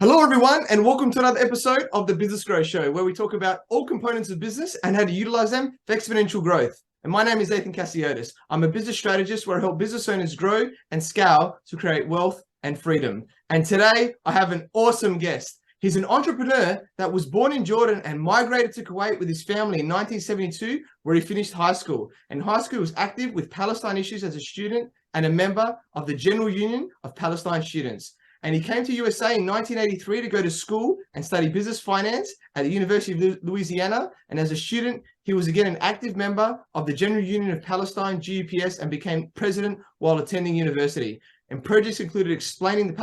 Hello, everyone, and welcome to another episode of the Business Growth Show, where we talk about all components of business and how to utilize them for exponential growth. And my name is Athin Cassiotis. I'm a business strategist where I help business owners grow and scale to create wealth and freedom. And today, I have an awesome guest. He's an entrepreneur that was born in Jordan and migrated to Kuwait with his family in 1972, where he finished high school. And high school was active with Palestine issues as a student and a member of the General Union of Palestine students. And he came to USA in 1983 to go to school and study business finance at the University of Louisiana. And as a student, he was again an active member of the General Union of Palestine, GUPS, and became president while attending university. And projects included explaining the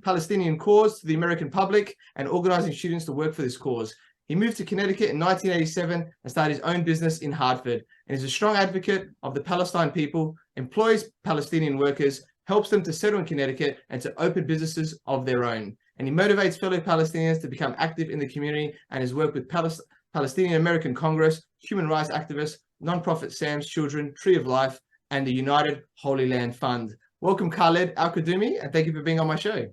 Palestinian cause to the American public and organizing students to work for this cause. He moved to Connecticut in 1987 and started his own business in Hartford, and is a strong advocate of the Palestine people, employs Palestinian workers, helps them to settle in Connecticut and to open businesses of their own. And he motivates fellow Palestinians to become active in the community and has worked with Palestinian American Congress, human rights activists, nonprofit Sam's Children, Tree of Life, and the United Holy Land Fund. Welcome, Khaled Alqaddumi, and thank you for being on my show.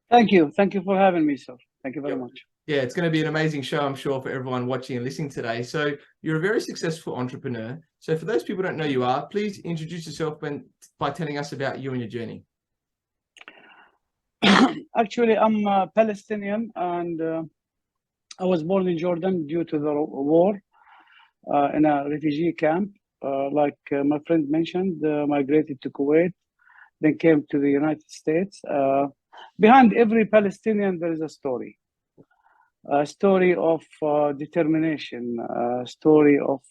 Thank you. Thank you for having me, sir. Thank you very much. Yeah, it's going to be an amazing show, I'm sure, for everyone watching and listening today. So you're a very successful entrepreneur. So for those people who don't know who you are, please introduce yourself by telling us about you and your journey. Actually, I'm Palestinian, and I was born in Jordan due to the war in a refugee camp. Like my friend mentioned, migrated to Kuwait, then came to the United States. Behind every Palestinian, there is a story of determination, a story of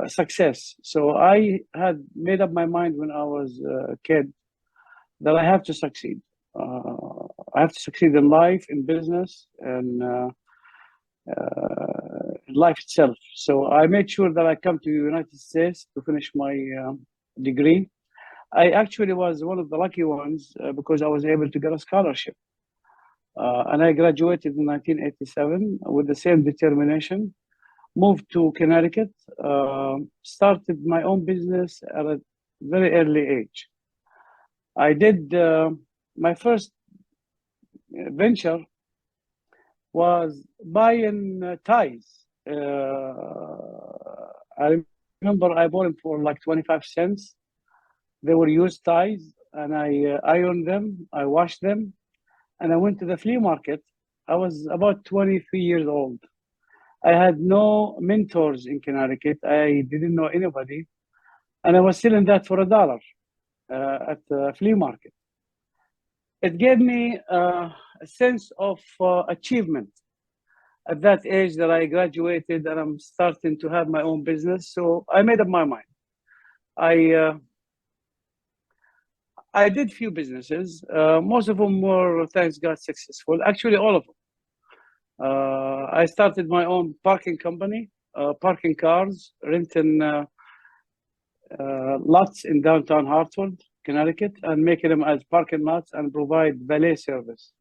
success. So I had made up my mind when I was a kid that I have to succeed. I have to succeed in life, in business, and in life itself. So I made sure that I come to the United States to finish my degree. I actually was one of the lucky ones because I was able to get a scholarship. And I graduated in 1987 with the same determination, moved to Connecticut, started my own business at a very early age. I did my first venture was buying ties. I remember I bought them for like 25 cents. They were used ties, and I ironed them, I washed them, and I went to the flea market. I was about 23 years old. I had no mentors in Connecticut. I didn't know anybody. And I was selling that for $1 at the flea market. It gave me a sense of achievement at that age that I graduated and I'm starting to have my own business. So I made up my mind. I did few businesses. Most of them were, thanks God, successful. Actually, all of them. I started my own parking company, parking cars, renting lots in downtown Hartford, Connecticut, and making them as parking lots and provide valet service.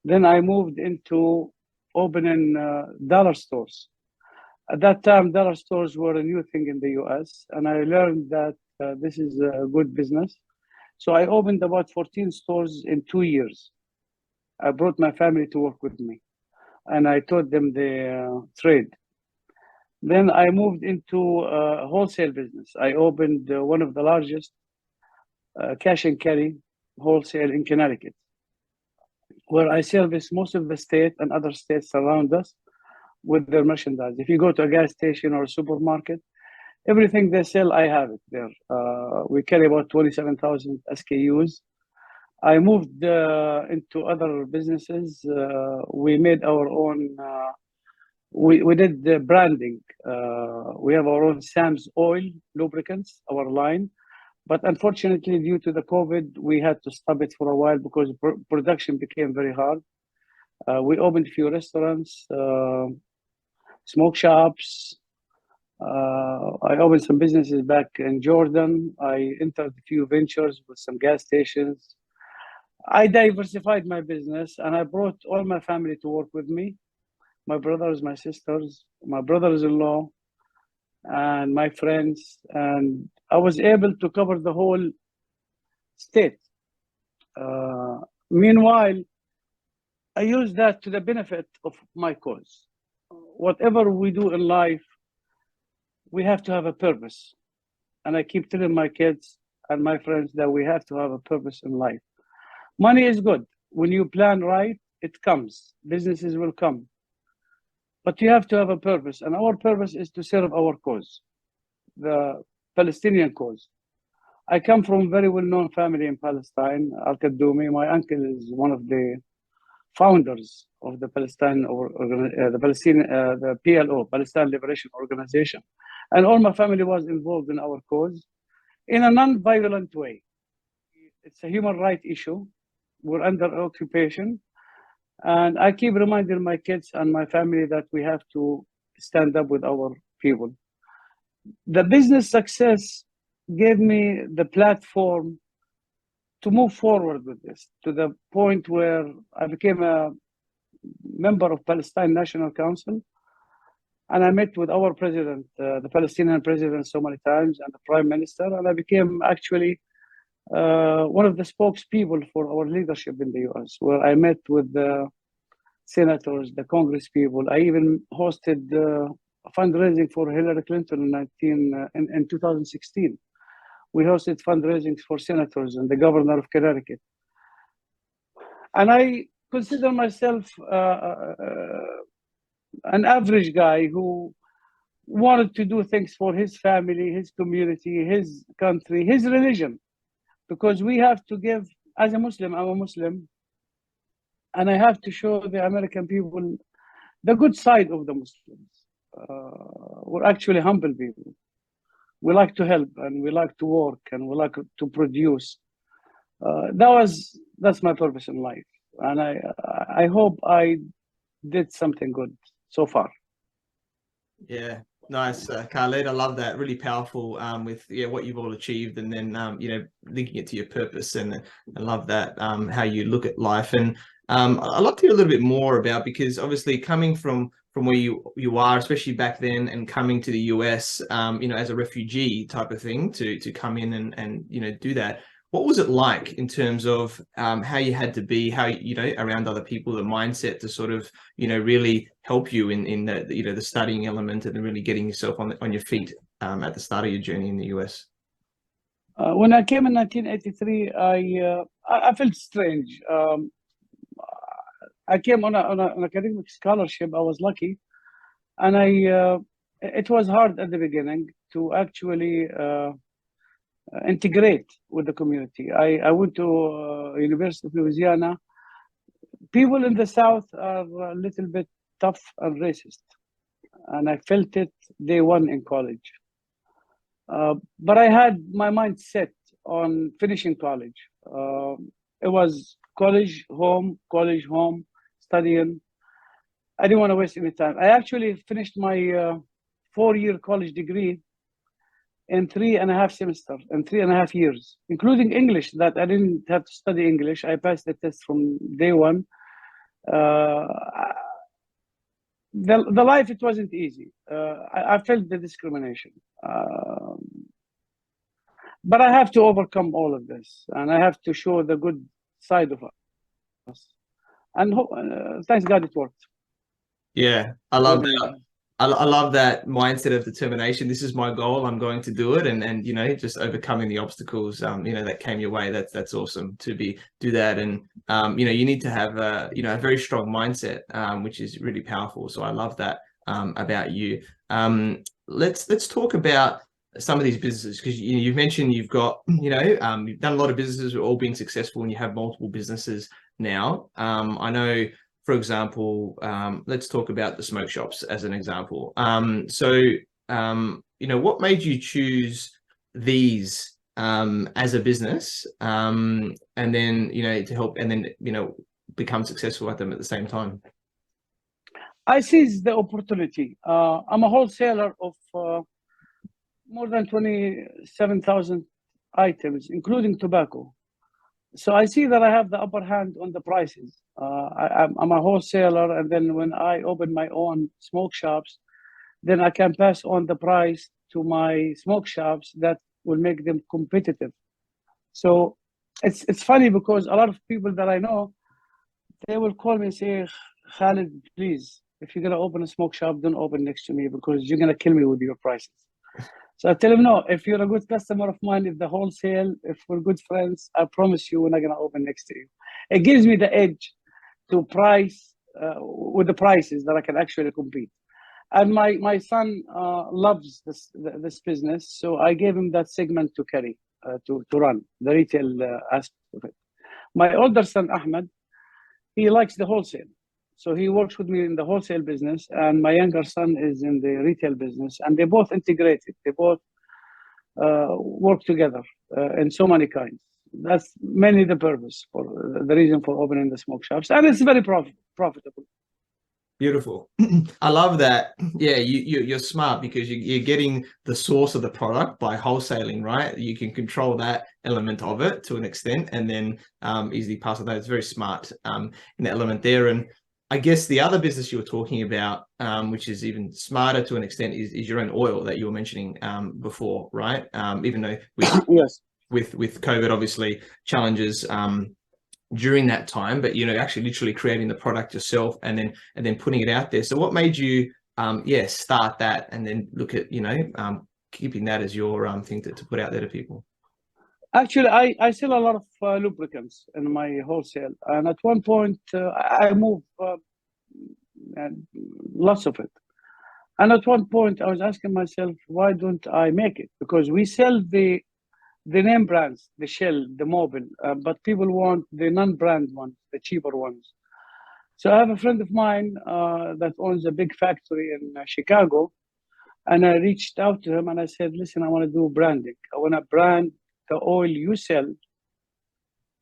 Then I moved into opening dollar stores. At that time, dollar stores were a new thing in the US, and I learned that this is a good business. So I opened about 14 stores in 2 years. I brought my family to work with me, and I taught them the trade. Then I moved into a wholesale business. I opened one of the largest cash and carry wholesale in Connecticut, where I service most of the state and other states around us with their merchandise. If you go to a gas station or a supermarket, everything they sell, I have it there. We carry about 27,000 SKUs. I moved into other businesses. We made our own, we did the branding. We have our own Sam's oil lubricants, our line. But unfortunately, due to the COVID, we had to stop it for a while because production became very hard. We opened a few restaurants, smoke shops. I opened some businesses back in Jordan. I entered a few ventures with some gas stations. I diversified my business, and I brought all my family to work with me. My brothers, my sisters, my brothers-in-law, and my friends. And I was able to cover the whole state. Meanwhile, I use that to the benefit of my cause. Whatever we do in life, we have to have a purpose. And I keep telling my kids and my friends that we have to have a purpose in life. Money is good. When you plan right, it comes. Businesses will come. But you have to have a purpose. And our purpose is to serve our cause, the Palestinian cause. I come from a very well-known family in Palestine, Alqaddumi. My uncle is one of the founders of the the PLO, Palestine Liberation Organization. And all my family was involved in our cause in a non-violent way. It's a human rights issue. We're under occupation. And I keep reminding my kids and my family that we have to stand up with our people. The business success gave me the platform to move forward with this, to the point where I became a member of Palestine National Council. And I met with our president, the Palestinian president, so many times, and the prime minister. And I became actually one of the spokespeople for our leadership in the US, where I met with the senators, the Congress people. I even hosted fundraising for Hillary Clinton in 2016. We hosted fundraisings for senators and the governor of Connecticut. And I consider myself an average guy who wanted to do things for his family, his community, his country, his religion. Because we have to give, as a Muslim, I'm a Muslim, and I have to show the American people the good side of the Muslims. We're actually humble people. We like to help, and we like to work, and we like to produce. That's my purpose in life, and I hope I did something good so far. Yeah, nice, Khaled. I love that. Really powerful with what you've all achieved, and then linking it to your purpose. And I love that how you look at life. And I'd love to hear a little bit more about, because obviously coming from where you are, especially back then, and coming to the US, as a refugee type of thing, to come in and do that. What was it like in terms of how you had to be, how around other people, the mindset to sort of really help you in the studying element and really getting yourself on your feet at the start of your journey in the US? When I came in 1983, I felt strange. I came on an academic scholarship. I was lucky, and it was hard at the beginning to actually integrate with the community. I went to University of Louisiana. People in the South are a little bit tough and racist, and I felt it day one in college. But I had my mind set on finishing college. It was college, home, studying. I didn't want to waste any time. I actually finished my 4-year college degree in 3.5 semesters, in 3.5 years, including English, that I didn't have to study English. I passed the test from day one. The life, it wasn't easy. I felt the discrimination. But I have to overcome all of this, and I have to show the good side of us. And thanks God it worked. Yeah, I love that. I love that mindset of determination. This is my goal. I'm going to do it, and just overcoming the obstacles that came your way. That's awesome to do that. And you need to have a very strong mindset, which is really powerful. So I love that about you. Let's talk about some of these businesses, because you've mentioned you've got you've done a lot of businesses, all being successful, and you have multiple businesses now. I know, for example, let's talk about the smoke shops as an example. What made you choose these as a business, and then to help, and then become successful at them at the same time? I seized the opportunity. I'm a wholesaler of more than 27,000 items, including tobacco. So I see that I have the upper hand on the prices. I'm a wholesaler, and then when I open my own smoke shops, then I can pass on the price to my smoke shops that will make them competitive. So it's funny because a lot of people that I know, they will call me and say, Khaled, please, if you're gonna open a smoke shop, don't open next to me because you're gonna kill me with your prices. So I tell him, no, if you're a good customer of mine, if the wholesale, if we're good friends, I promise you we're not gonna open next to you. It gives me the edge to price with the prices that I can actually compete. And my son loves this business, so I gave him that segment to carry, to run the retail aspect of it. My older son, Ahmed, he likes the wholesale. So he works with me in the wholesale business, and my younger son is in the retail business, and they both integrated. They both work together in so many kinds. That's mainly the purpose for the reason for opening the smoke shops, and it's very profitable. Beautiful. I love that. Yeah, you're smart because you're getting the source of the product by wholesaling, right? You can control that element of it to an extent, and then easily pass it. It's very smart in the element there. And I guess the other business you were talking about, which is even smarter to an extent, is your own oil that you were mentioning before, right? Even though yes, with COVID, obviously challenges during that time, but actually literally creating the product yourself and then putting it out there. So what made you start that and then look at keeping that as your thing to put out there to people? Actually, I sell a lot of lubricants in my wholesale, and at one point I moved lots of it. And at one point I was asking myself, why don't I make it? Because we sell the name brands, the Shell, the Mobil, but people want the non-brand ones, the cheaper ones. So I have a friend of mine that owns a big factory in Chicago, and I reached out to him and I said, listen, I want to do branding. I want to brand the oil you sell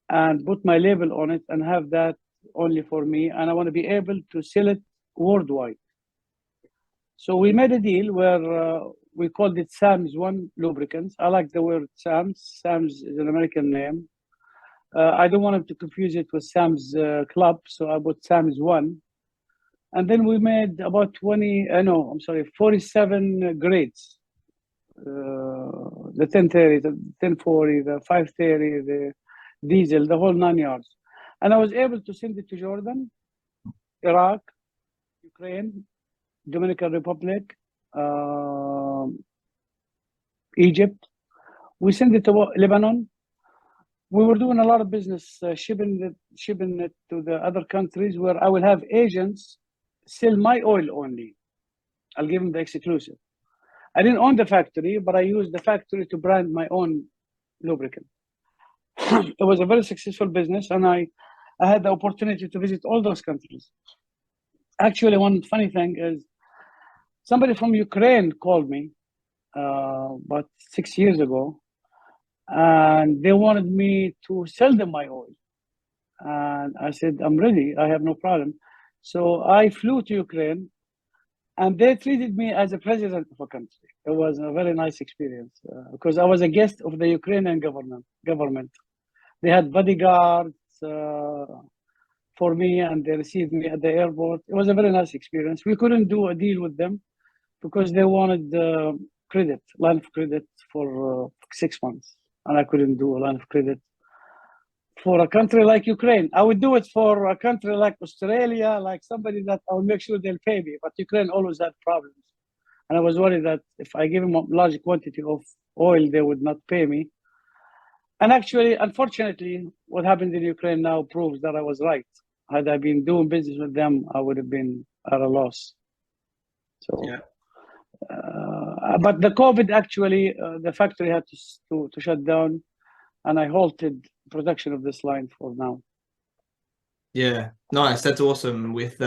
and put my label on it and have that only for me, and I want to be able to sell it worldwide. So we made a deal where we called it Sam's One Lubricants. I like the word Sam's. Sam's is an American name. I don't want him to confuse it with Sam's Club, so I put Sam's One. And then we made about 47 grades. The 1030, the 1040, the 530, the diesel, the whole 9 yards. And I was able to send it to Jordan, Iraq, Ukraine, Dominican Republic, Egypt. We sent it to Lebanon. We were doing a lot of business, shipping it to the other countries where I will have agents sell my oil only. I'll give them the exclusive. I didn't own the factory, but I used the factory to brand my own lubricant. It was a very successful business, and I had the opportunity to visit all those countries. Actually, one funny thing is somebody from Ukraine called me about 6 years ago, and they wanted me to sell them my oil. And I said, I'm ready. I have no problem. So I flew to Ukraine, and they treated me as a president of a country. It was a very nice experience because I was a guest of the Ukrainian government. They had bodyguards for me, and they received me at the airport. It was a very nice experience. We couldn't do a deal with them because they wanted line of credit for 6 months, and I couldn't do a line of credit for a country like Ukraine. I would do it for a country like Australia, like somebody that I will make sure they'll pay me. But Ukraine always had problems. And I was worried that if I give them a large quantity of oil, they would not pay me. And actually, unfortunately, what happened in Ukraine now proves that I was right. Had I been doing business with them, I would have been at a loss. So, yeah. But the COVID actually, the factory had to shut down, and I halted production of this line for now. Yeah, nice. That's awesome. With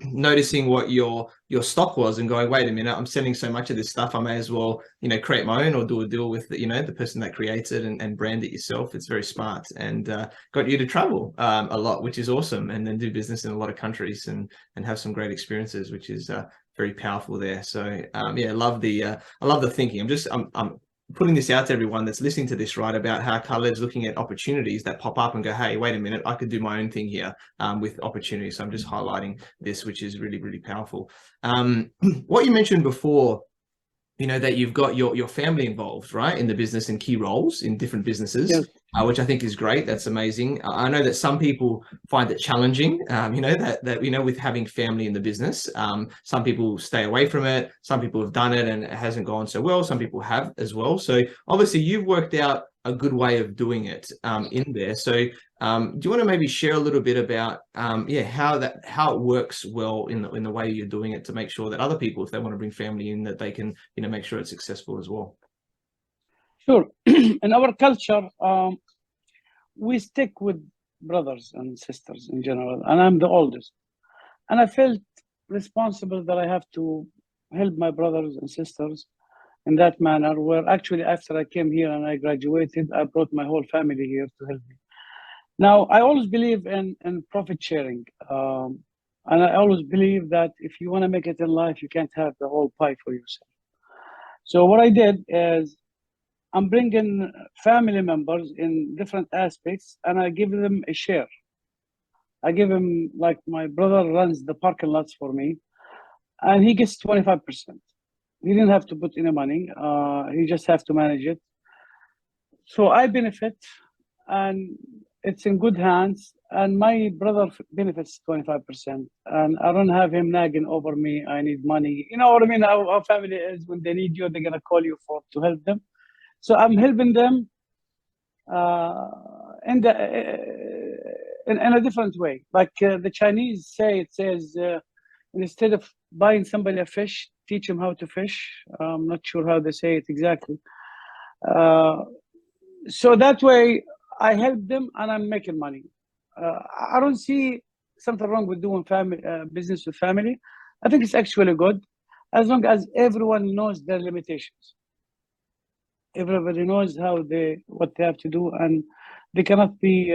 noticing what your stock was and going, wait a minute, I'm selling so much of this stuff, I may as well, create my own or do a deal with the person that creates it and brand it yourself. It's very smart and got you to travel a lot, which is awesome, and then do business in a lot of countries and have some great experiences, which is very powerful there. So I love the thinking. I'm putting this out to everyone that's listening to this, right, about how Khaled's looking at opportunities that pop up and go, hey, wait a minute, I could do my own thing here with opportunities. So I'm just highlighting this, which is really, really powerful. What you mentioned before, that you've got your family involved, right, in the business and key roles in different businesses. Yes. which I think is great. That's amazing. I know that some people find it challenging, with having family in the business. Some people stay away from it. Some people have done it and it hasn't gone so well. Some people have as well. So obviously you've worked out a good way of doing it in there. So do you want to maybe share a little bit about how it works well in the way you're doing it to make sure that other people, if they want to bring family in, that they can make sure it's successful as well? Sure. In our culture, we stick with brothers and sisters in general, and I'm the oldest. And I felt responsible that I have to help my brothers and sisters in that manner, where actually after I came here and I graduated, I brought my whole family here to help me. Now, I always believe in profit sharing. And I always believe that if you want to make it in life, you can't have the whole pie for yourself. So what I did is I'm bringing family members in different aspects, and I give them a share. I give him, like, my brother runs the parking lots for me, and he gets 25%. He didn't have to put any money. He just have to manage it. So I benefit, and it's in good hands. And my brother benefits 25%, and I don't have him nagging over me. I need money. You know what I mean? Our family is, when they need you, they're gonna call you to help them. So I'm helping them in a different way. Like the Chinese say, it says, instead of buying somebody a fish, teach him how to fish. I'm not sure how they say it exactly. So that way, I help them and I'm making money. I don't see something wrong with doing business with family. I think it's actually good, as long as everyone knows their limitations. Everybody knows what they have to do, and they cannot be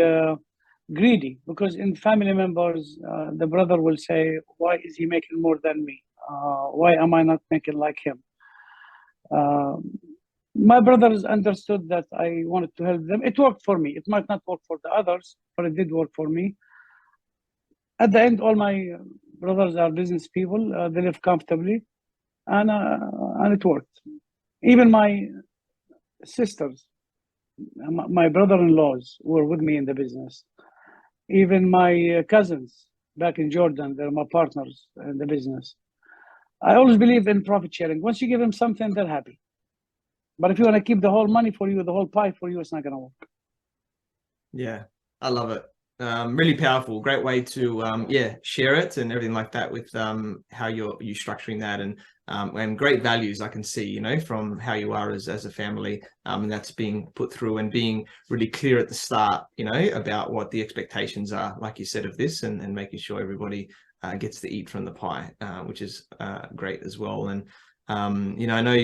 greedy, because in family members, the brother will say, why is he making more than me? Why am I not making like him? My brothers understood that I wanted to help them. It worked for me. It might not work for the others, but it did work for me. At the end, all my brothers are business people. They live comfortably, and it worked. Even my sisters, my brother-in-laws were with me in the business. Even my cousins back in Jordan, they're my partners in the business. I always believe in profit sharing. Once you give them something, they're happy. But if you want to keep the whole money for you, the whole pie for you, it's not going to work. Yeah, I love it. Really powerful. Great way to share it and everything like that with how you're structuring that, and great values I can see, from how you are as a family, and that's being put through and being really clear at the start, about what the expectations are, like you said, of this, and making sure everybody gets to eat from the pie, which is great as well. And I know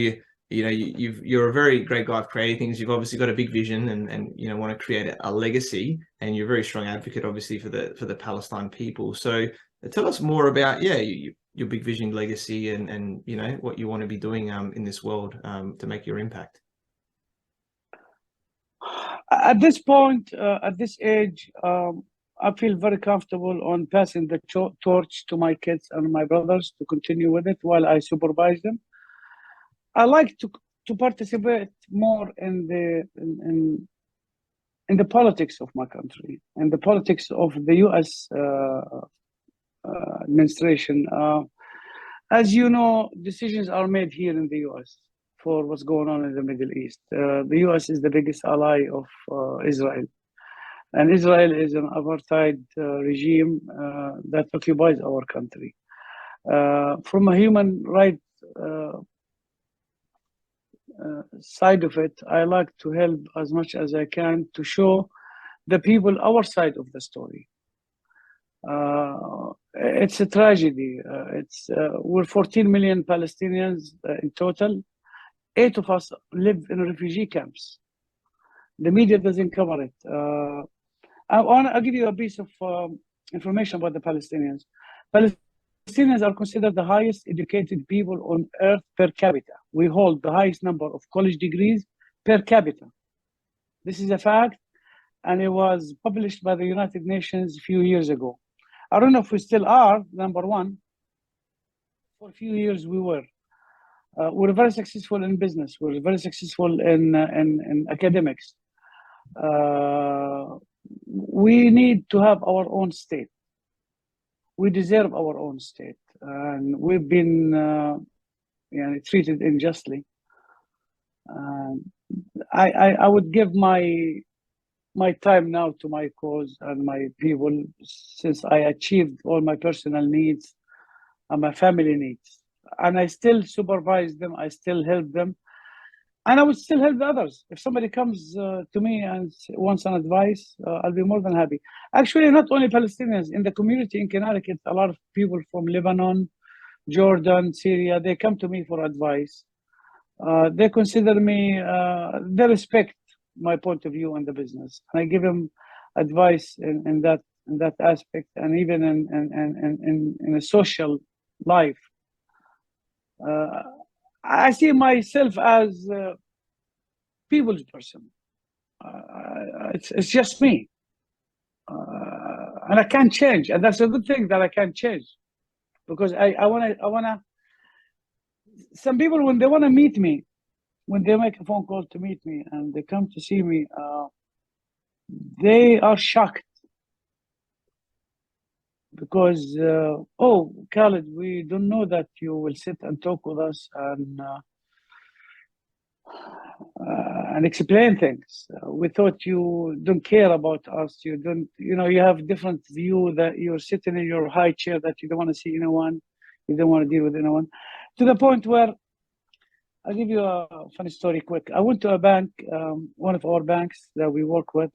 you're a very great guy of creating things. You've obviously got a big vision and want to create a legacy, and you're a very strong advocate, obviously, for the Palestine people. So tell us more about your big vision, legacy, and what you want to be doing in this world to make your impact. At this point, at this age, I feel very comfortable on passing the torch to my kids and my brothers to continue with it while I supervise them. I like to participate more in the politics of my country and the politics of the U.S. Administration. As you know, decisions are made here in the U.S. for what's going on in the Middle East. The U.S. is the biggest ally of Israel, and Israel is an apartheid regime that occupies our country. From a human rights side of it, I like to help as much as I can to show the people our side of the story. It's a tragedy. We're 14 million Palestinians in total. 8 of us live in refugee camps. The media doesn't cover it. I'll give you a piece of information about the Palestinians. Palestinians are considered the highest educated people on earth per capita. We hold the highest number of college degrees per capita. This is a fact, and it was published by the United Nations a few years ago. I don't know if we still are number one. For a few years we were. We're very successful in business. We're very successful in academics. We need to have our own state. We deserve our own state, and we've been treated unjustly. I would give my time now to my cause and my people, since I achieved all my personal needs and my family needs, and I still supervise them, I still help them, and I would still help the others. If somebody comes to me and wants an advice, I'll be more than happy. Actually, not only Palestinians, in the community in Connecticut, a lot of people from Lebanon, Jordan, Syria, they come to me for advice. They consider me, they respect my point of view on the business. And I give them advice in that aspect, and even in a social life. I see myself as a people's person. It's just me. And I can't change. And that's a good thing that I can't change. Because I wanna some people, when they want to meet me, when they make a phone call to meet me and they come to see me, they are shocked. Because, oh, Khaled, we don't know that you will sit and talk with us and explain things. We thought you don't care about us. You don't, you have different view, that you're sitting in your high chair, that you don't want to see anyone. You don't want to deal with anyone. To the point where, I'll give you a funny story quick. I went to a bank, one of our banks that we work with.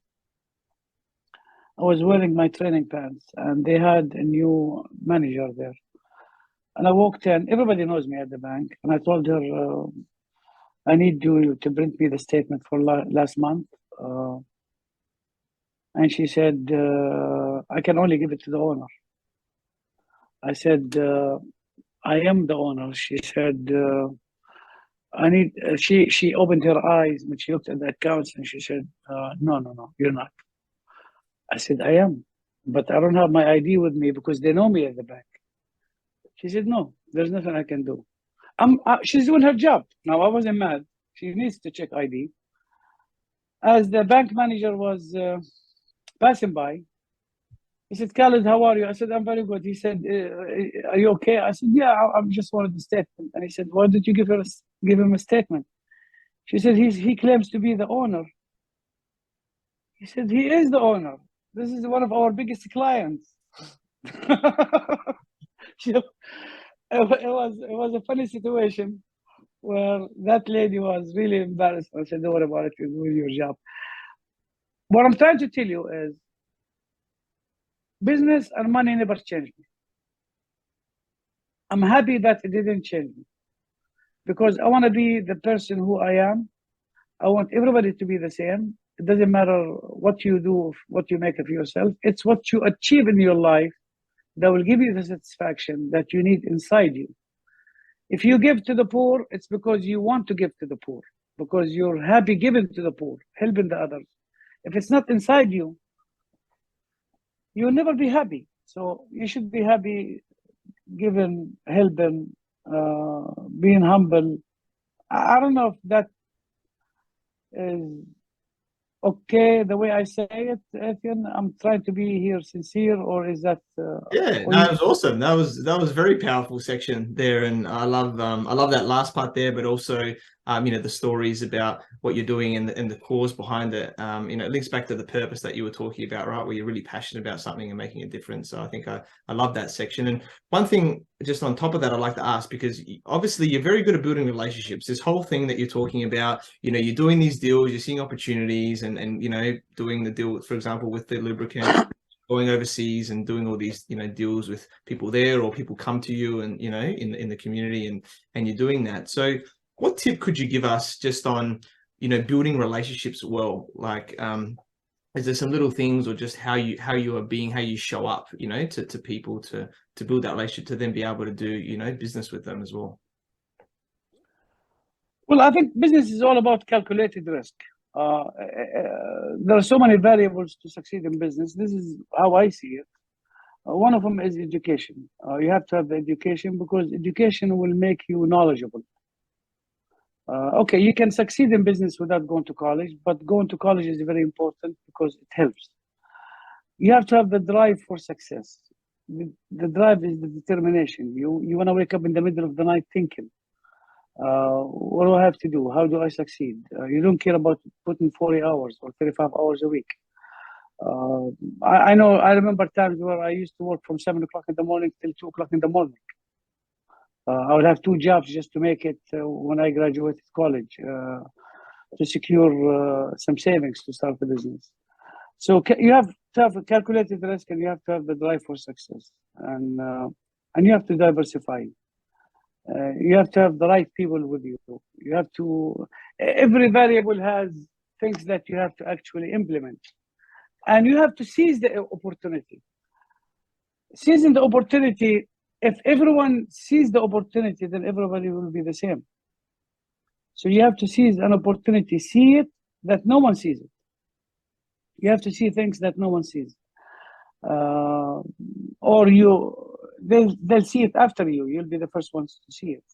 I was wearing my training pants, and they had a new manager there. And I walked in. Everybody knows me at the bank. And I told her, I need you to print me the statement for last month. And she said, I can only give it to the owner. I said, I am the owner. She said, I need, she opened her eyes when she looked at the accounts, and she said, no, you're not. I said, I am, but I don't have my ID with me because they know me at the bank. She said, no, there's nothing I can do. She's doing her job. Now, I wasn't mad. She needs to check ID. As the bank manager was passing by, he said, Khaled, how are you? I said, I'm very good. He said, are you okay? I said, yeah, I just wanted the statement. And he said, why did you give him a statement? She said, he claims to be the owner. He said, he is the owner. This is one of our biggest clients. It was a funny situation where that lady was really embarrassed. I said, don't worry about it, you're doing your job. What I'm trying to tell you is, business and money never changed me. I'm happy that it didn't change me, because I want to be the person who I am. I want everybody to be the same. It doesn't matter what you do, what you make of yourself. It's what you achieve in your life that will give you the satisfaction that you need inside you. If you give to the poor, it's because you want to give to the poor, because you're happy giving to the poor, helping the others. If it's not inside you, you'll never be happy. So you should be happy giving, helping, being humble. I don't know if that is okay the way I say it, Athin. I'm trying to be here sincere, or is that yeah, no, it was awesome. That was very powerful section there, and I love that last part there, but also the stories about what you're doing and the cause behind it. It links back to the purpose that you were talking about, right? Where you're really passionate about something and making a difference. So I think I love that section. And one thing just on top of that, I'd like to ask, because obviously you're very good at building relationships. This whole thing that you're talking about, you're doing these deals, you're seeing opportunities, and doing the deal, for example, with the lubricant, going overseas and doing all these deals with people there, or people come to you and in the community, and you're doing that. So what tip could you give us just on building relationships well? Like is there some little things, or just how you show up to people to build that relationship, to then be able to do business with them as well? Well, I think business is all about calculated risk. There are so many variables to succeed in business. This is how I see it. One of them is education. You have to have the education, because education will make you knowledgeable. Okay, you can succeed in business without going to college, but going to college is very important because it helps. You have to have the drive for success. The drive is the determination. You want to wake up in the middle of the night thinking, what do I have to do? How do I succeed? You don't care about putting 40 hours or 35 hours a week. I know, I remember times where I used to work from 7 o'clock in the morning till 2 o'clock in the morning. I would have 2 jobs just to make it when I graduated college, to secure some savings to start the business. So you have to have a calculated risk, and you have to have the drive for success, and you have to diversify. You have to have the right people with you. You have to. Every variable has things that you have to actually implement, and you have to seize the opportunity. Seizing the opportunity. If everyone sees the opportunity, then everybody will be the same. So you have to seize an opportunity, see it that no one sees it. You have to see things that no one sees, or they'll see it after you. You'll be the first ones to see it.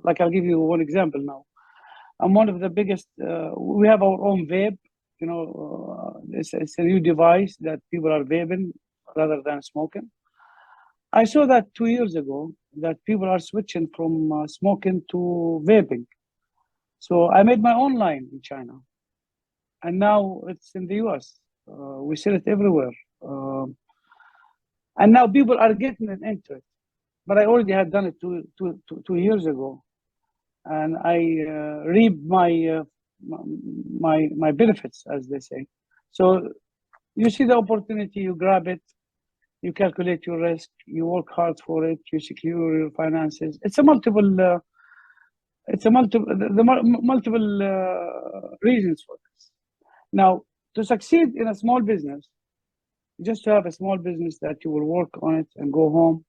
Like I'll give you one example now. I'm one of the biggest. We have our own vape. You know, it's a new device that people are vaping rather than smoking. I saw that 2 years ago that people are switching from smoking to vaping. So I made my own line in China, and now it's in the US. We sell it everywhere. And now people are getting into it. But I already had done it two years ago. And I reaped my benefits, as they say. So you see the opportunity, you grab it, you calculate your risk, you work hard for it, you secure your finances. It's a multiple reasons for this. Now, to succeed in a small business, just to have a small business that you will work on it and go home.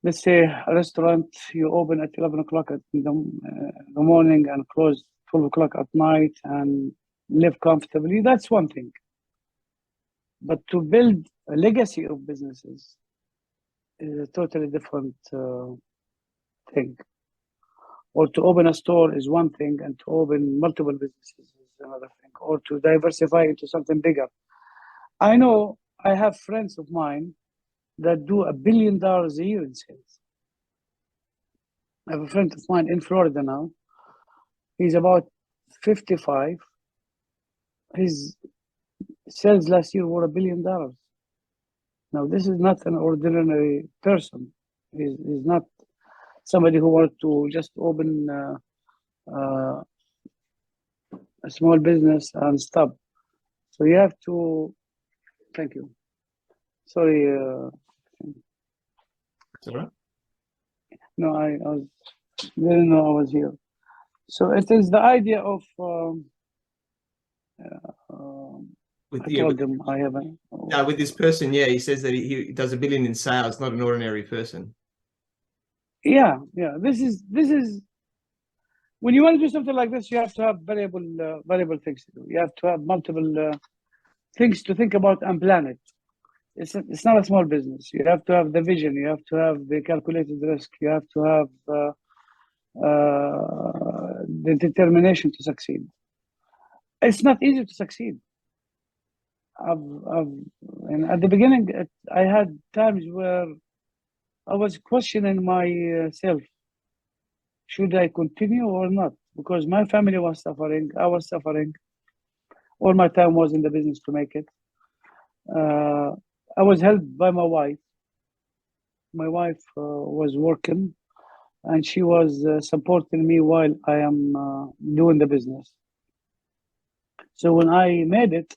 Let's say a restaurant, you open at 11 o'clock in the morning and close 12 o'clock at night and live comfortably. That's one thing. But to build a legacy of businesses is a totally different thing. Or to open a store is one thing, and to open multiple businesses is another thing. Or to diversify into something bigger. I know I have friends of mine that do $1 billion a year in sales. I have a friend of mine in Florida now. He's about 55. His sales last year were $1 billion. Now, this is not an ordinary person. He's not somebody who wants to just open a small business and stop. So you have to. Thank you. Sorry. That's all right. No, I didn't know I was here. So it is the idea of. With this person, yeah, he says that he does $1 billion in sales, not an ordinary person. Yeah. This is when you want to do something like this, you have to have variable things to do. You have to have multiple things to think about and plan it. It's not a small business. You have to have the vision. You have to have the calculated risk. You have to have the determination to succeed. It's not easy to succeed. And at the beginning, I had times where I was questioning myself. Should I continue or not? Because my family was suffering. I was suffering. All my time was in the business to make it. I was helped by my wife. My wife was working, and she was supporting me while I am doing the business. So when I made it,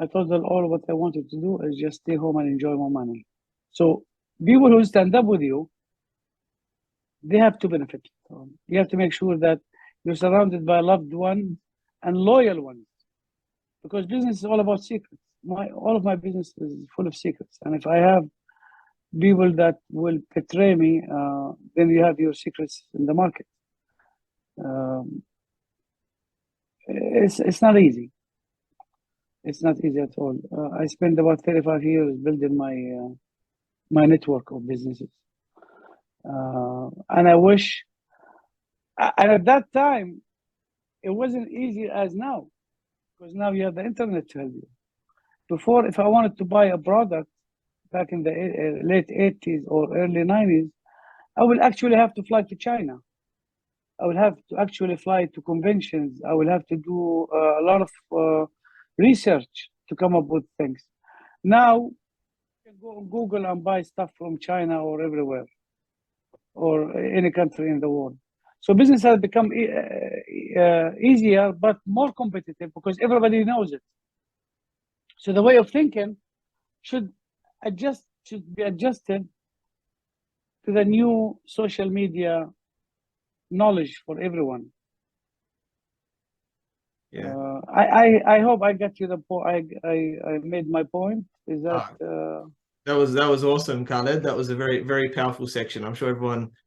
I told her all what I wanted to do is just stay home and enjoy my money. So people who stand up with you, they have to benefit. You have to make sure that you're surrounded by loved ones and loyal ones, because business is all about secrets. All of my business is full of secrets, and if I have people that will betray me, then you have your secrets in the market. It's not easy. It's not easy at all. I spent about 35 years building my network of businesses, and I wish And at that time, it wasn't easy as now, because now you have the internet to help you. Before, if I wanted to buy a product back in the late 80s or early 90s, I will actually have to fly to China. I will have to actually fly to conventions. I will have to do a lot of research to come up with things. Now, you can go on Google and buy stuff from China or everywhere, or any country in the world. So business has become easier, but more competitive because everybody knows it. So the way of thinking should be adjusted to the new social media knowledge for everyone. Yeah. I hope I got you the point. I made my point. Is that that was awesome, Khaled. That was a very, very powerful section. I'm sure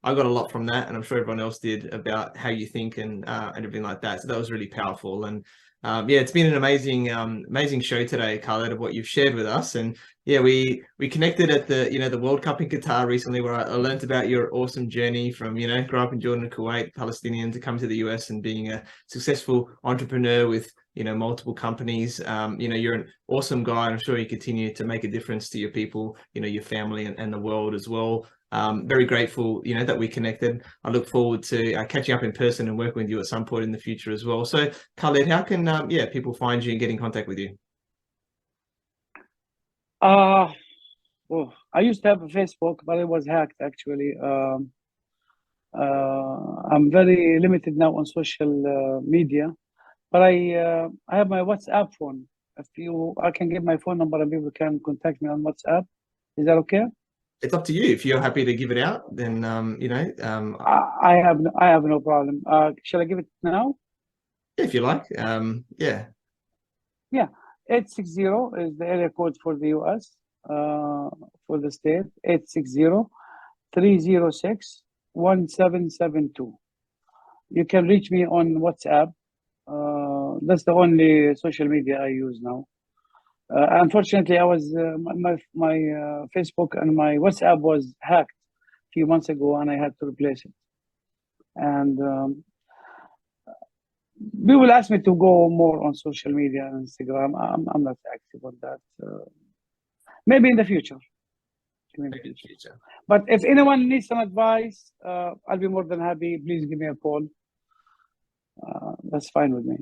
I got a lot from that, and I'm sure everyone else did, about how you think and everything like that. So that was really powerful. And yeah, it's been an amazing show today, Khaled, of what you've shared with us. And yeah, we connected at the World Cup in Qatar recently, where I learned about your awesome journey from growing up in Jordan and Kuwait, Palestinian, to come to the US and being a successful entrepreneur with multiple companies. You're an awesome guy, and I'm sure you continue to make a difference to your people, your family and the world as well. Very grateful, that we connected. I look forward to catching up in person and working with you at some point in the future as well. So, Khaled, how can people find you and get in contact with you? Well, I used to have a Facebook, but it was hacked actually. I'm very limited now on social media, but I have my WhatsApp phone. I can give my phone number and people can contact me on WhatsApp. Is that okay? It's up to you. If you're happy to give it out, then I have no problem. Shall I give it now? If you like. Yeah. 860 is the area code for the US, for the state. 860-306-1772. You can reach me on WhatsApp. That's the only social media I use now. Unfortunately, I was my Facebook and my WhatsApp was hacked a few months ago, and I had to replace it. And people ask me to go more on social media and Instagram. I'm not active on that. Maybe in the future. But if anyone needs some advice, I'll be more than happy. Please give me a call. That's fine with me.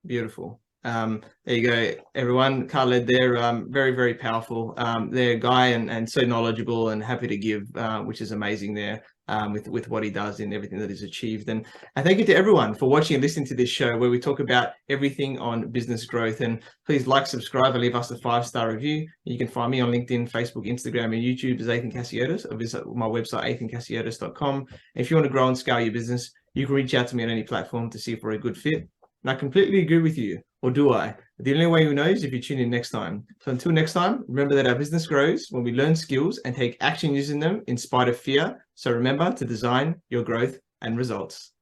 Beautiful. There you go, everyone. Khaled, they're very, very powerful. They're a guy and so knowledgeable and happy to give, which is amazing there, with what he does and everything that he's achieved. And thank you to everyone for watching and listening to this show, where we talk about everything on business growth. And please like, subscribe, and leave us a 5-star review. You can find me on LinkedIn, Facebook, Instagram, and YouTube as Athin Cassiotis, or visit my website, athincassiotis.com. If you want to grow and scale your business, you can reach out to me on any platform to see if we're a good fit. And I completely agree with you. Or do I? The only way you know is if you tune in next time. So until next time, remember that our business grows when we learn skills and take action using them in spite of fear. So remember to design your growth and results.